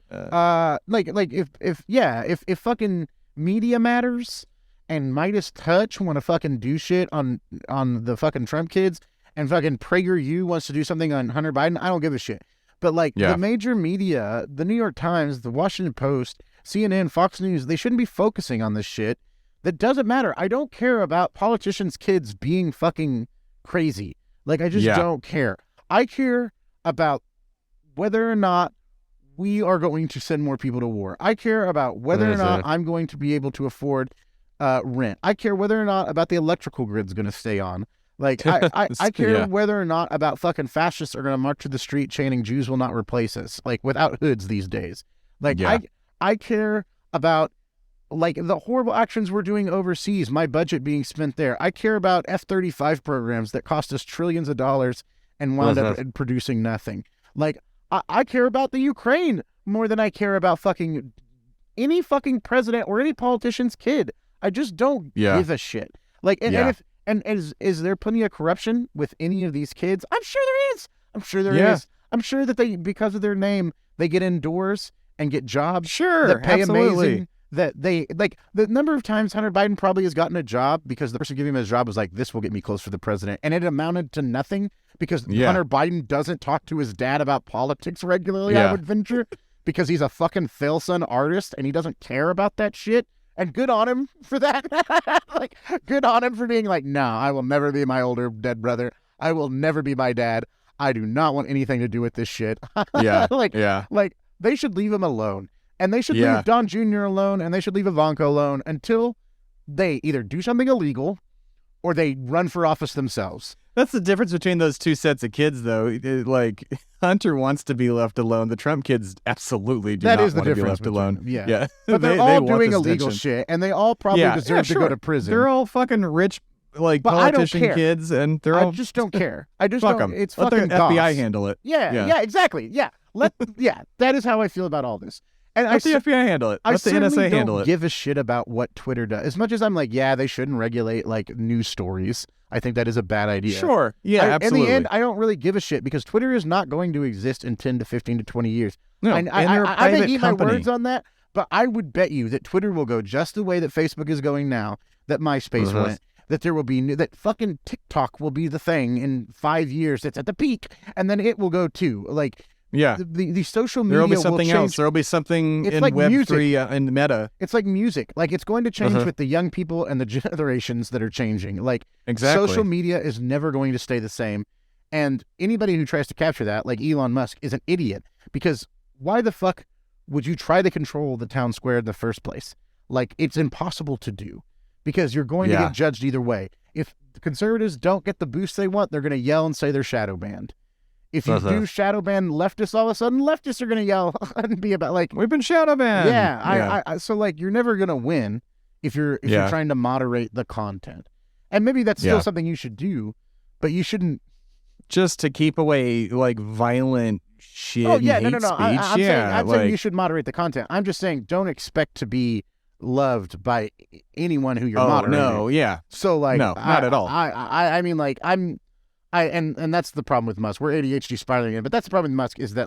Speaker 3: If fucking Media Matters and Midas Touch want to fucking do shit on the fucking Trump kids, and fucking PragerU wants to do something on Hunter Biden, I don't give a shit. But the major media, the New York Times, the Washington Post, CNN, Fox News, they shouldn't be focusing on this shit. That doesn't matter. I don't care about politicians' kids being fucking crazy. I just don't care. I care about whether or not we are going to send more people to war. I care about whether or not I'm going to be able to afford rent. I care whether or not about the electrical grid's going to stay on. I care whether or not about fucking fascists are going to march to the street chanting Jews will not replace us, without hoods these days. I care about the horrible actions we're doing overseas, my budget being spent there. I care about F-35 programs that cost us trillions of dollars and wound up producing nothing. I care about the Ukraine more than I care about fucking any fucking president or any politician's kid. I just don't give a shit. And is there plenty of corruption with any of these kids? I'm sure there is. I'm sure there is. I'm sure that they, because of their name, they get indoors and get jobs that pay amazing. That they, the number of times Hunter Biden probably has gotten a job because the person giving him his job was like, this will get me close for the president. And it amounted to nothing because Hunter Biden doesn't talk to his dad about politics regularly, I would venture, because he's a fucking fail-son artist and he doesn't care about that shit. And good on him for that. Good on him for being no, I will never be my older dead brother. I will never be my dad. I do not want anything to do with this shit. They should leave him alone. And they should leave Don Jr. alone, and they should leave Ivanka alone until they either do something illegal or they run for office themselves.
Speaker 4: That's the difference between those two sets of kids, though. Hunter wants to be left alone. The Trump kids absolutely do not want to be left alone.
Speaker 3: Yeah. But they're all doing illegal shit, and they all probably deserve to go to prison.
Speaker 4: They're all fucking rich, politician kids, and I
Speaker 3: just don't care. I just
Speaker 4: fuck
Speaker 3: don't.
Speaker 4: them.
Speaker 3: It's
Speaker 4: Let
Speaker 3: fucking
Speaker 4: the FBI handle it.
Speaker 3: Yeah, exactly. Yeah. That is how I feel about all this. And
Speaker 4: Let the FBI handle it. Let the NSA handle it.
Speaker 3: I give a shit about what Twitter does. As much as I'm they shouldn't regulate news stories. I think that is a bad idea.
Speaker 4: Sure. Yeah, absolutely.
Speaker 3: In the end, I don't really give a shit because Twitter is not going to exist in 10 to 15 to 20 years.
Speaker 4: No,
Speaker 3: I may eat my words on that, but I would bet you that Twitter will go just the way that Facebook is going now, that MySpace went, that there will be that fucking TikTok will be the thing in 5 years. It's at the peak, and then it will go too. The social media
Speaker 4: there will be something
Speaker 3: will change.
Speaker 4: else. There will be something in
Speaker 3: Web
Speaker 4: 3 in Meta.
Speaker 3: It's like music. It's going to change with the young people and the generations that are changing.
Speaker 4: Exactly.
Speaker 3: Social media is never going to stay the same. And anybody who tries to capture that, like Elon Musk, is an idiot. Because why the fuck would you try to control the town square in the first place? It's impossible to do. Because you're going to get judged either way. If the conservatives don't get the boost they want, they're going to yell and say they're shadow banned. If you do shadow ban leftists, all of a sudden leftists are going to yell and be about
Speaker 4: we've been shadow banned.
Speaker 3: Yeah. So you're never going to win if you're trying to moderate the content. And maybe that's still something you should do, but you shouldn't
Speaker 4: just to keep away violent shit.
Speaker 3: Oh yeah,
Speaker 4: and
Speaker 3: no.
Speaker 4: hate speech.
Speaker 3: I'm saying you should moderate the content. I'm just saying don't expect to be loved by anyone who you're moderating.
Speaker 4: No, yeah.
Speaker 3: So
Speaker 4: no, not at all.
Speaker 3: I mean and that's the problem with Musk. We're ADHD spiraling in, but that's the problem with Musk is that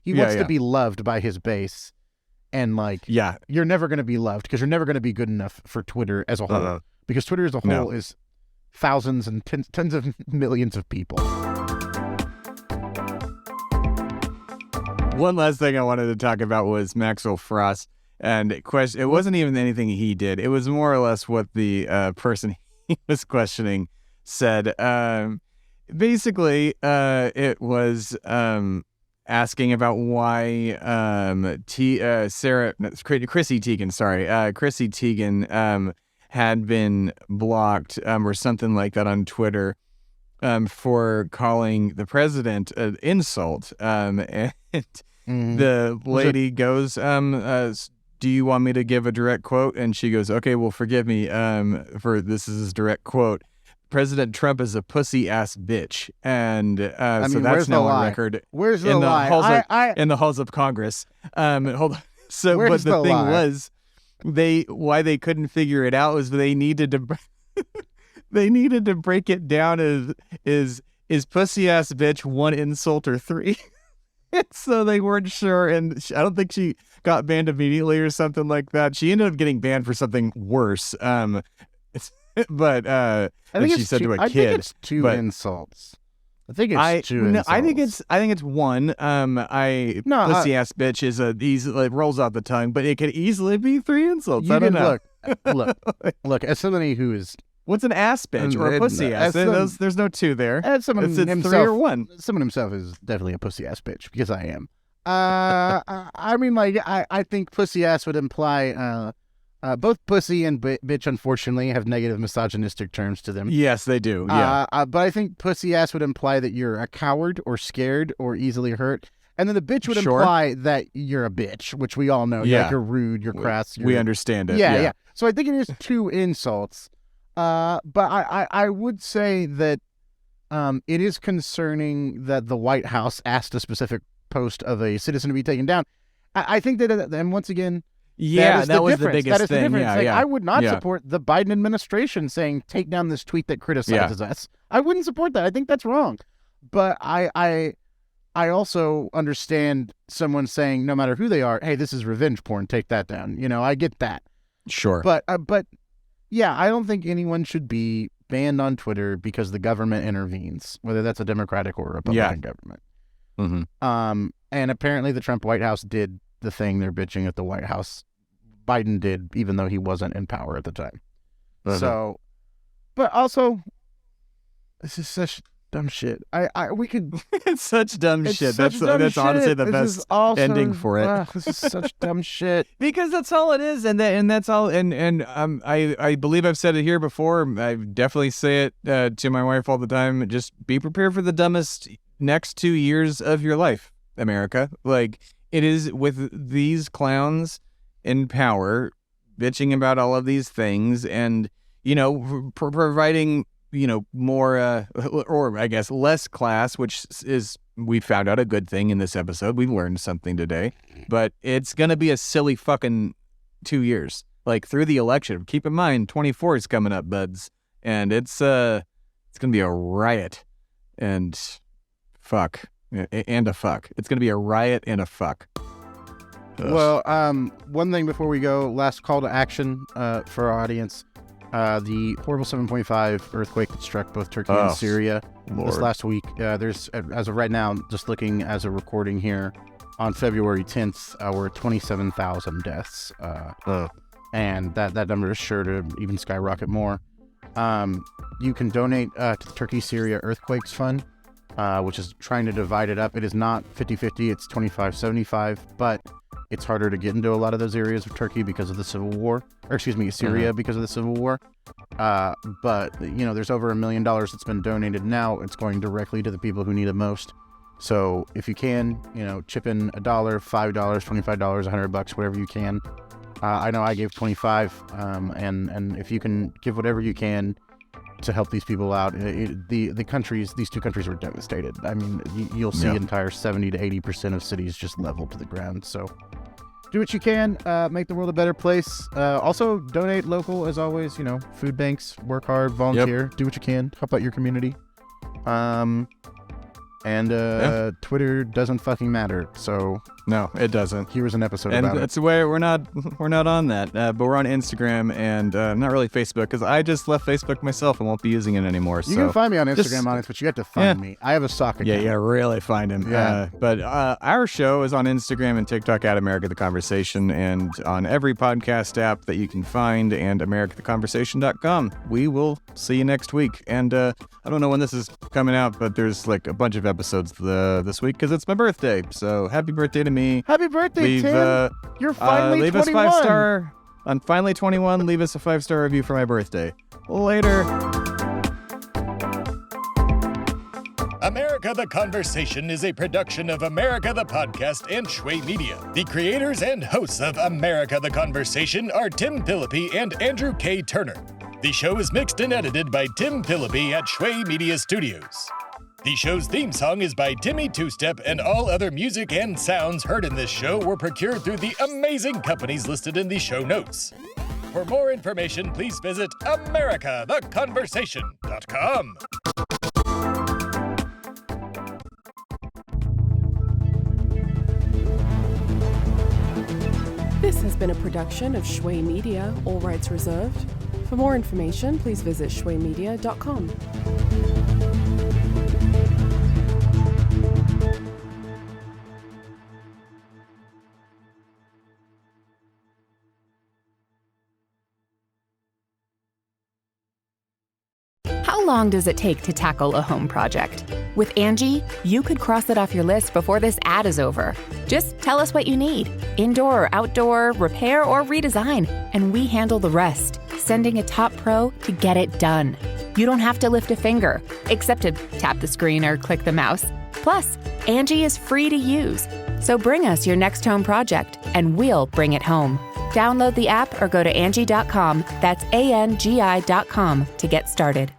Speaker 3: he wants to be loved by his base, and you're never going to be loved because you're never going to be good enough for Twitter as a whole. Because Twitter as a whole is thousands and tens of millions of people.
Speaker 4: One last thing I wanted to talk about was Maxwell Frost, and it wasn't even anything he did. It was more or less what the person he was questioning said. Basically, it was asking about why Chrissy Teigen had been blocked or something like that on Twitter for calling the president an insult. And the lady goes, do you want me to give a direct quote? And she goes, okay, well, forgive me for this is his direct quote. President Trump is a pussy ass bitch. And so that's now on record.
Speaker 3: Where's the lie?
Speaker 4: In the halls of Congress. Hold on. So,
Speaker 3: Where's
Speaker 4: but the thing
Speaker 3: lie?
Speaker 4: was, why they couldn't figure it out was they needed to break it down as is pussy ass bitch one insult or three. So they weren't sure, and I don't think she got banned immediately or something like that. She ended up getting banned for something worse. But I think she said to a kid.
Speaker 3: I think it's two insults. I think it's two insults.
Speaker 4: I think it's one. Pussy ass bitch is easily rolls off the tongue, but it could easily be three insults. I don't know.
Speaker 3: Look. As somebody who is
Speaker 4: what's an ass bitch or a pussy ass? There's no two there.
Speaker 3: As someone
Speaker 4: it's
Speaker 3: himself,
Speaker 4: 3 or 1.
Speaker 3: Someone himself is definitely a pussy ass bitch because I am. I mean, like I think pussy ass would imply. Both pussy and bitch, unfortunately, have negative misogynistic terms to them.
Speaker 4: Yes, they do. Yeah.
Speaker 3: But I think pussy ass would imply that you're a coward or scared or easily hurt. And then the bitch would imply that you're a bitch, which we all know.
Speaker 4: Yeah.
Speaker 3: You're you're rude, you're crass.
Speaker 4: We understand it.
Speaker 3: Yeah. So I think it is two insults. But I would say that it is concerning that the White House asked a specific post of a citizen to be taken down. I think that, and once again, that was the biggest thing.
Speaker 4: I
Speaker 3: would not support the Biden administration saying take down this tweet that criticizes us. I wouldn't support that. I think that's wrong. But I also understand someone saying no matter who they are, hey, this is revenge porn. Take that down. You know, I get that.
Speaker 4: Sure.
Speaker 3: But yeah, I don't think anyone should be banned on Twitter because the government intervenes, whether that's a Democratic or a Republican government.
Speaker 4: Mm-hmm.
Speaker 3: And apparently the Trump White House did the thing they're bitching at the White House Biden did, even though he wasn't in power at the time. So, but also, this is such dumb shit. We could.
Speaker 4: It's such dumb shit. That's
Speaker 3: shit.
Speaker 4: honestly the best ending for it.
Speaker 3: This is such dumb shit.
Speaker 4: Because that's all it is, and that's all. And I believe I've said it here before. I definitely say it to my wife all the time. Just be prepared for the dumbest next 2 years of your life, America. Like it is with these clowns in power, bitching about all of these things, and providing more or I guess less class, which is we found out a good thing in this episode. We learned something today, but it's gonna be a silly fucking 2 years, like through the election. Keep in mind, 24 is coming up, buds, and it's gonna be a riot, and fuck, and a fuck. It's gonna be a riot and a fuck.
Speaker 3: Well, one thing before we go, last call to action for our audience. The horrible 7.5 earthquake that struck both Turkey and Syria this last week. There's, as of right now, just looking as a recording here, on February 10th, we're at 27,000 deaths. And that number is sure to even skyrocket more. You can donate to the Turkey-Syria Earthquakes Fund, which is trying to divide it up. It is not 50-50, it's 25-75, but it's harder to get into a lot of those areas of Turkey because of the civil war, or excuse me, Syria because of the civil war. But there's over $1 million that's been donated now. It's going directly to the people who need it most. So if you can, chip in $1, $5, $25, $100, whatever you can. I know I gave 25, and if you can give whatever you can to help these people out, these two countries were devastated. I mean, you'll see entire 70 to 80% of cities just leveled to the ground. So do what you can, make the world a better place. Also donate local, as always, food banks, work hard, volunteer, do what you can, help out your community. Twitter doesn't fucking matter. So
Speaker 4: no, it doesn't.
Speaker 3: Here was an episode about it.
Speaker 4: And that's the way we're not on that. But we're on Instagram and not really Facebook, because I just left Facebook myself and won't be using it anymore.
Speaker 3: You can find me on Instagram, Onyx, but you have to find me. I have a sock account.
Speaker 4: Yeah, really find him.
Speaker 3: Yeah.
Speaker 4: But our show is on Instagram and TikTok at America the Conversation, and on every podcast app that you can find, and americatheconversation.com. We will see you next week. And I don't know when this is coming out, but there's like a bunch of episodes this week because it's my birthday. So happy birthday to me.
Speaker 3: Happy birthday, Tim. You're finally
Speaker 4: leave
Speaker 3: 21.
Speaker 4: us 5-star. I'm finally 21. Leave us a 5-star review for my birthday. Later.
Speaker 2: America the Conversation is a production of America the Podcast and Shui Media. The creators and hosts of America the Conversation are Tim Philippi and Andrew K. Turner. The show is mixed and edited by Tim Philippi at Shui Media Studios. The show's theme song is by Timmy Two Step, and all other music and sounds heard in this show were procured through the amazing companies listed in the show notes. For more information, please visit americatheconversation.com.
Speaker 5: This has been a production of Shui Media, all rights reserved. For more information, please visit shuimedia.com.
Speaker 6: How long does it take to tackle a home project? With Angie, you could cross it off your list before this ad is over. Just tell us what you need, indoor or outdoor, repair or redesign, and we handle the rest, sending a top pro to get it done. You don't have to lift a finger, except to tap the screen or click the mouse. Plus, Angie is free to use. So bring us your next home project, and we'll bring it home. Download the app or go to Angie.com, that's ANGI.com, to get started.